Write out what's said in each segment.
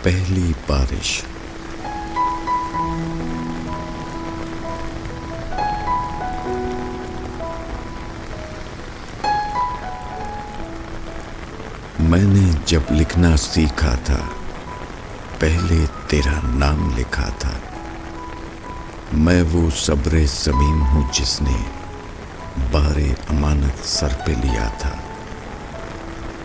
پہلی بارش۔ میں نے جب لکھنا سیکھا تھا پہلے تیرا نام لکھا تھا۔ میں وہ صبر زمین ہوں جس نے بار امانت سر پہ لیا تھا۔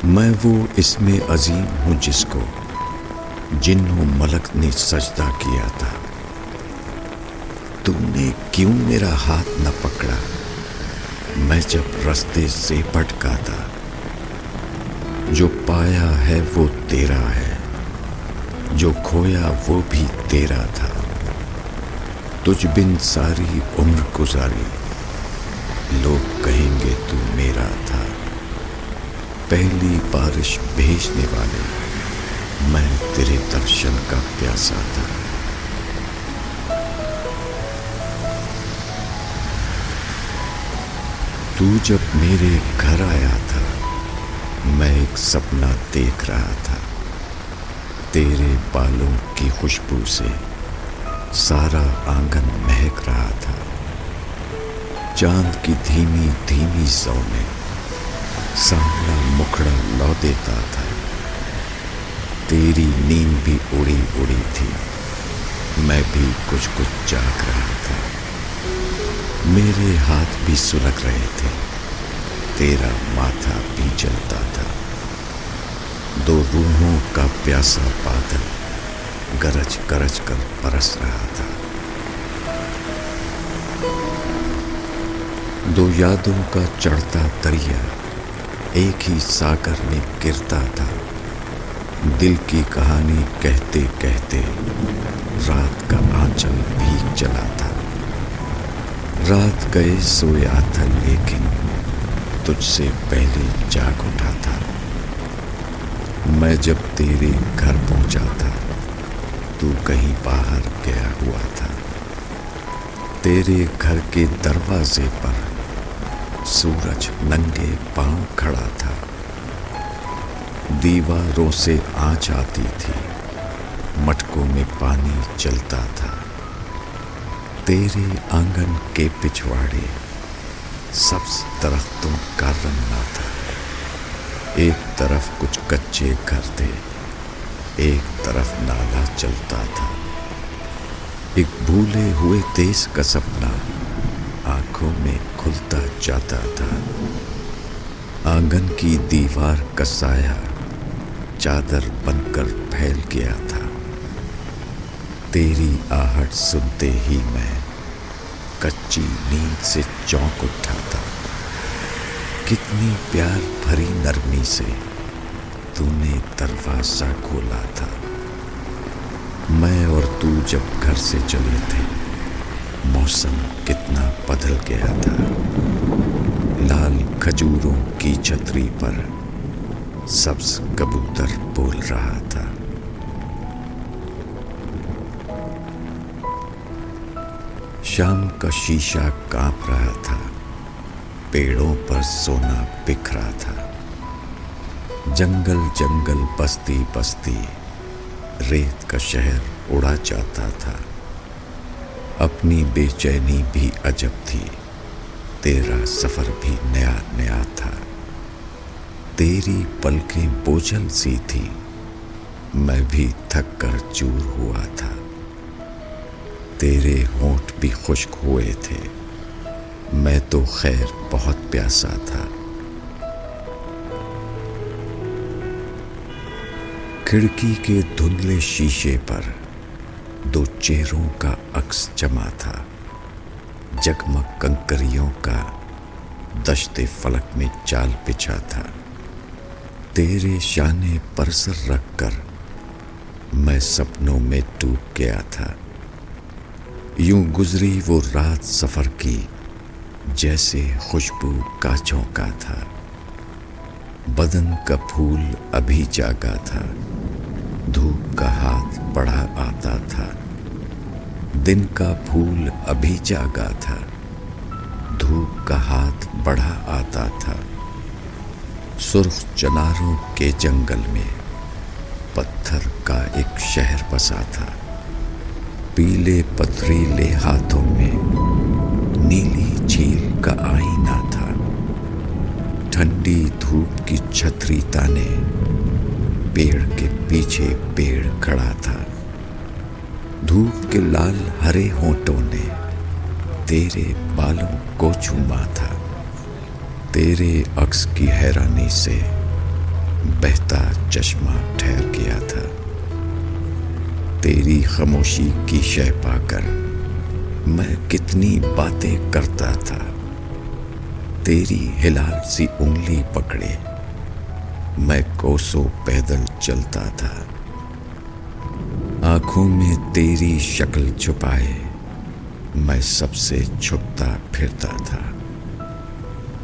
میں وہ اسم عظیم ہوں جس کو جن و ملک نے سجدہ کیا تھا۔ تو نے کیوں میرا ہاتھ نہ پکڑا میں جب رستے سے بھٹکا تھا۔ جو پایا ہے وہ تیرا ہے، جو کھویا وہ بھی تیرا تھا۔ تجھ بن ساری عمر گزاری، لوگ کہیں گے تو میرا تھا۔ پہلی بارش بھیجنے والے میں تیرے درشن کا پیاسا تھا۔ تو جب میرے گھر آیا تھا میں ایک سپنا دیکھ رہا تھا۔ تیرے بالوں کی خوشبو سے سارا آنگن مہک رہا تھا۔ چاند کی دھیمی دھیمی سو میں سانولا مکھڑا لو دیتا تھا۔ تیری نیند بھی اڑی اڑی تھی، میں بھی کچھ کچھ جاگ رہا تھا۔ میرے ہاتھ بھی سلگ رہے تھے، تیرا ماتھا بھی جلتا تھا۔ دو روحوں کا پیاسا بادل گرج گرج کر برس رہا تھا۔ دو یادوں کا چڑھتا دریا ایک ہی ساگر میں گرتا تھا۔ دل کی کہانی کہتے کہتے رات کا آنچل بھیگ چلا تھا۔ رات گئے سویا تھا لیکن تجھ سے پہلے جاگ اٹھا تھا۔ میں جب تیرے گھر پہنچا تھا تو کہیں باہر گیا ہوا تھا۔ تیرے گھر کے دروازے پر سورج ننگے پاؤں کھڑا تھا۔ دیواروں سے آنچ آتی تھی، مٹکوں میں پانی چلتا تھا۔ تیرے آنگن کے پچھواڑے سبز درختوں کا رنگنا تھا۔ ایک طرف کچھ کچے گھر تھے، ایک طرف نالا چلتا تھا۔ ایک بھولے ہوئے دیس کا سپنا آنکھوں میں کھلتا جاتا تھا۔ آنگن کی دیوار کا سایہ چادر بن کر پھیل گیا تھا۔ تیری آہٹ سنتے ہی میں کچی نیند سے چونک اٹھا تھا۔ کتنی پیار بھری نرمی سے تو نے دروازہ کھولا تھا۔ میں اور تو جب گھر سے چلے تھے موسم کتنا بدل گیا تھا۔ لال کھجوروں کی چھتری پر سبز کبوتر بول رہا تھا۔ شام کا شیشہ کانپ رہا تھا، پیڑوں پر سونا بکھرا تھا۔ جنگل جنگل بستی بستی ریت کا شہر اڑا جاتا تھا۔ اپنی بے چینی بھی عجب تھی، تیرا سفر بھی نیا نیا تھا۔ تیری پلکیں بوجھل سی تھی، میں بھی تھک کر چور ہوا تھا۔ تیرے ہونٹ بھی خشک ہوئے تھے، میں تو خیر بہت پیاسا تھا۔ کھڑکی کے دھندلے شیشے پر دو چہروں کا عکس جمع تھا۔ جگمگ کنکریوں کا دشت فلک میں جال بچھا تھا۔ تیرے شانے پر سر رکھ کر میں سپنوں میں ڈوب گیا تھا۔ یوں گزری وہ رات سفر کی جیسے خوشبو کا جھونکا تھا۔ بدن کا پھول ابھی جاگا تھا، دھوپ کا ہاتھ بڑھا آتا تھا۔ دن کا پھول ابھی جاگا تھا، دھوپ کا ہاتھ بڑھا آتا تھا۔ سرخ چناروں کے جنگل میں पत्थर का एक शहर बसा था। पीले पथरीले हाथों में नीली झील का आईना था। ठंडी धूप की छतरी ताने पेड़ के पीछे पेड़ खड़ा था। धूप के लाल हरे होंठों ने तेरे बालों को चूमा था। तेरे अक्स की हैरानी से बहता चश्मा ठहर गया था। तेरी खामोशी की शय पाकर मैं कितनी बातें करता था। तेरी हिलाल सी उंगली पकड़े मैं कोसों पैदल चलता था। आंखों में तेरी शक्ल छुपाए मैं सबसे छुपता फिरता था।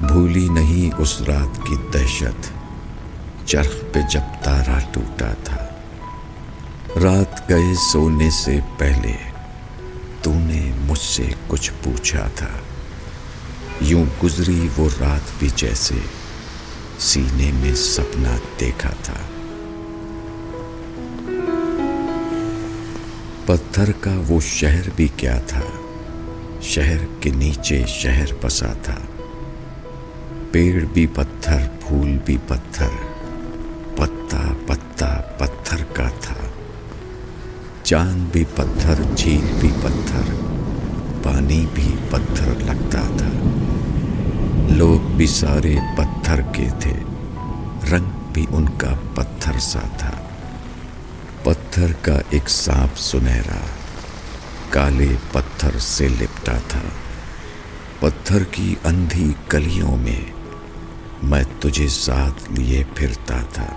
भूली नहीं उस रात की दहशत चरख पे जब तारा टूटा था। रात गए सोने से पहले तूने मुझसे कुछ पूछा था। यूं गुजरी वो रात भी जैसे सीने में सपना देखा था। पत्थर का वो शहर भी क्या था, शहर के नीचे शहर बसा था। पेड़ भी पत्थर, फूल भी पत्थर, पत्ता पत्ता पत्थर का था। चांद भी पत्थर, झील भी पत्थर, पानी भी पत्थर लगता था। लोग भी सारे पत्थर के थे, रंग भी उनका पत्थर सा था। पत्थर का एक सांप सुनहरा काले पत्थर से लिपटा था। पत्थर की अंधी गलियों में मैं तुझे साथ लिए फिरता था।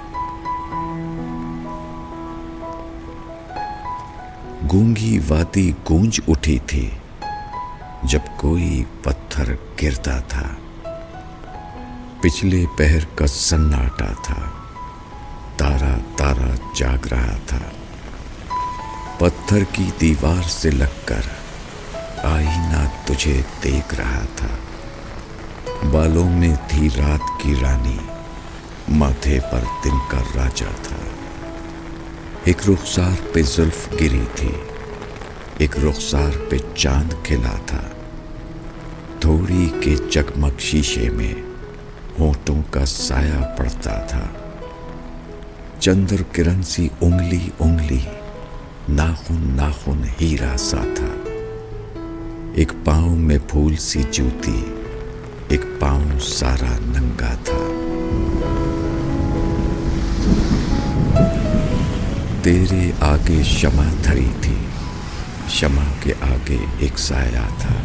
गूंगी वादी गूंज उठी थी जब कोई पत्थर गिरता था। पिछले पहर का सन्नाटा था, तारा तारा जाग रहा था। पत्थर की दीवार से लगकर आईना तुझे देख रहा था। बालों में थी रात की रानी, माथे पर दिन का राजा था। एक रुखसार पे जुल्फ गिरी थी, एक रुखसार पे चांद खिला था। थोड़ी के चकमक शीशे में होंठों का साया पड़ता था। चंद्र किरण सी उंगली उंगली, नाखून नाखून हीरा सा था। एक पाँव में फूल सी जूती, एक पाँव सारा नंगा था। तेरे आगे शमा धरी थी, शमा के आगे एक साया था।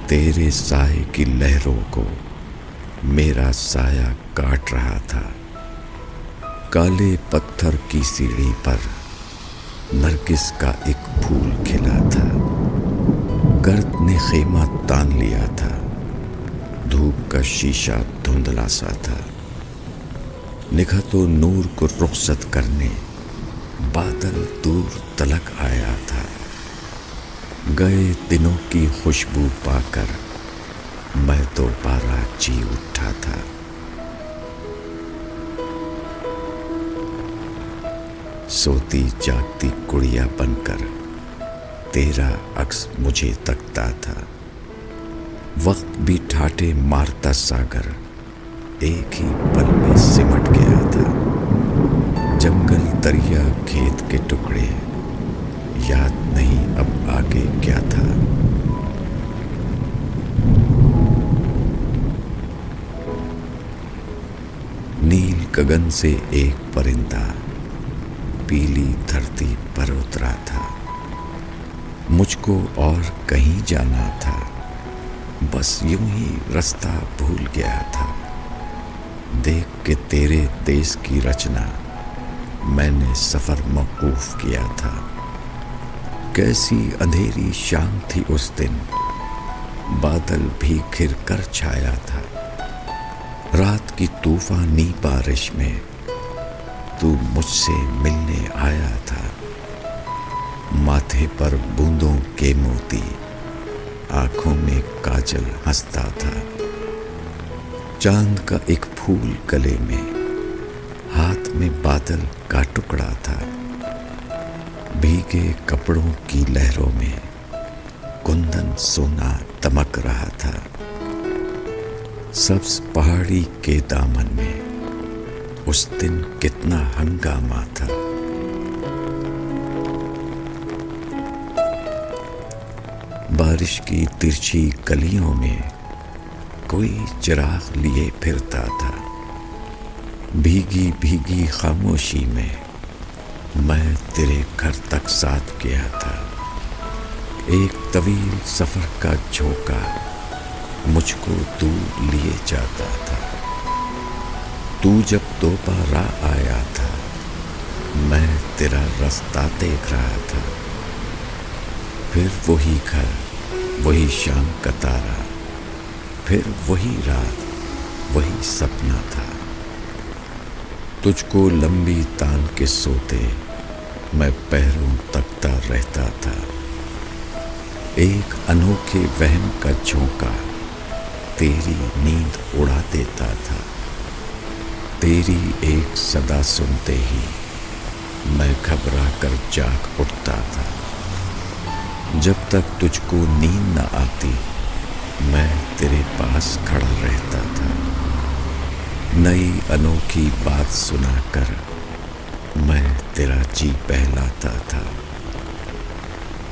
तेरे साए की लहरों को मेरा साया काट रहा था। काले पत्थर की सीढ़ी पर नरगिस का एक फूल खिला था। गर्द ने खेमा तान लिया था, धूप का शीशा धुंधला सा था। निखतो नूर को रुखसत करने बादल दूर तलक आया था। गए दिनों की खुशबू पाकर मैं दोबारा जी उठा था। सोती जागती गुड़िया बनकर तेरा अक्स मुझे तकता था। वक्त भी ठाटे मारता सागर एक ही पल में सिमट गया था। जंगल, दरिया, खेत के टुकड़े, याद नहीं अब आगे क्या था। नील गगन से एक परिंदा पीली धरती पर उतरा था। मुझको और कहीं जाना था, बस यूं ही रास्ता भूल गया था। देख के तेरे देश की रचना मैंने सफर मौकूफ किया था। कैसी अंधेरी शाम थी उस दिन, बादल भी घिर कर छाया था। रात की तूफानी बारिश में तू मुझसे मिलने आया था। माथे पर बूंदों के मोती, आंखों में काजल हंसता था। चांद का एक फूल गले में, हाथ में बादल का टुकड़ा था। भीगे कपड़ों की लहरों में कुंदन सोना दमक रहा था। सब्ज पहाड़ी के दामन में उस दिन कितना हंगामा था। बारिश की तिरछी गलियों में कोई चिराग लिए फिरता था। भीगी भीगी खामोशी में मैं तेरे घर तक साथ गया था। एक तवील सफर का झोंका मुझको दूर लिए जाता था। तू जब दोबारा आया था, मैं तेरा रास्ता देख रहा था। फिर वही घर, वही शाम का तारा, फिर वही रात, वही सपना था। तुझको लंबी तान के सोते मैं पैरों तकता रहता था। एक अनोखे वहम का झोंका तेरी नींद उड़ा देता था। तेरी एक सदा सुनते ही मैं घबरा कर जाग उठता था। जब तक तुझको नींद न आती, मैं तेरे पास खड़ा रहता था। नई अनोखी बात सुनाकर मैं तेरा जी बहलाता था।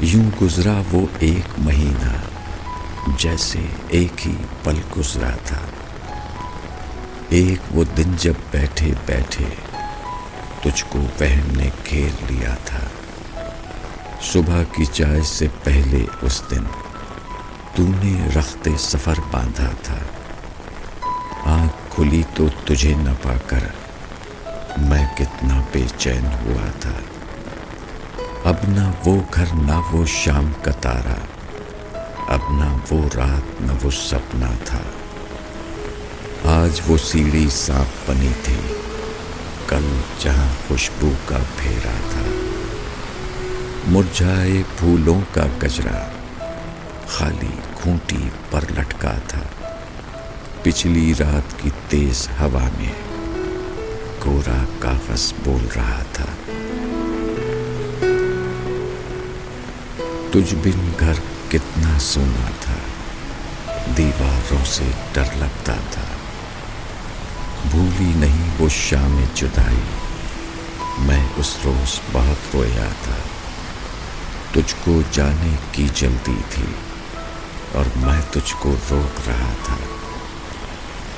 यूं गुजरा वो एक महीना जैसे एक ही पल गुजरा था। एक वो दिन जब बैठे बैठे तुझको वहम ने घेर लिया था। सुबह की चाय से पहले उस दिन तूने रख्ते सफर बांधा था। आँख खुली तो तुझे न पाकर मैं कितना बेचैन हुआ था। अब ना वो घर, ना वो शाम का तारा, अब ना वो रात, न वो सपना था। आज वो सीढ़ी साफ बनी थी, कल जहाँ खुशबू का फेरा था। मुरझाए फूलों का गजरा खाली खूंटी पर लटका था। पिछली रात की तेज हवा में कोरा कागज बोल रहा था। तुझ बिन घर कितना सोना था, दीवारों से डर लगता था। भूली नहीं वो शाम जुदाई, मैं उस रोज बहुत रोया था। तुझको जाने की जल्दी थी और मैं तुझको रोक रहा था।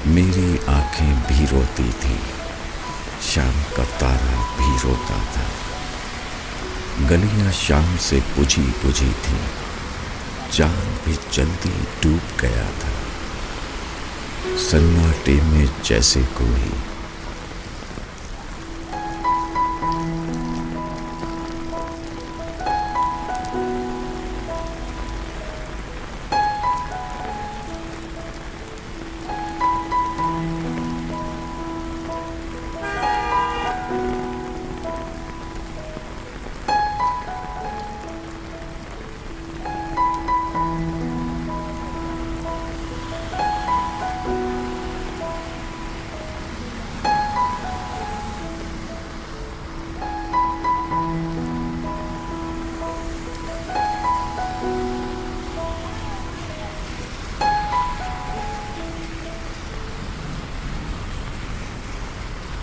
मेरी आंखें भी रोती थी, शाम का तारा भी रोता था। गलियां शाम से बुझी बुझी थी, चांद भी जल्दी डूब गया था। सन्नाटे में जैसे कोई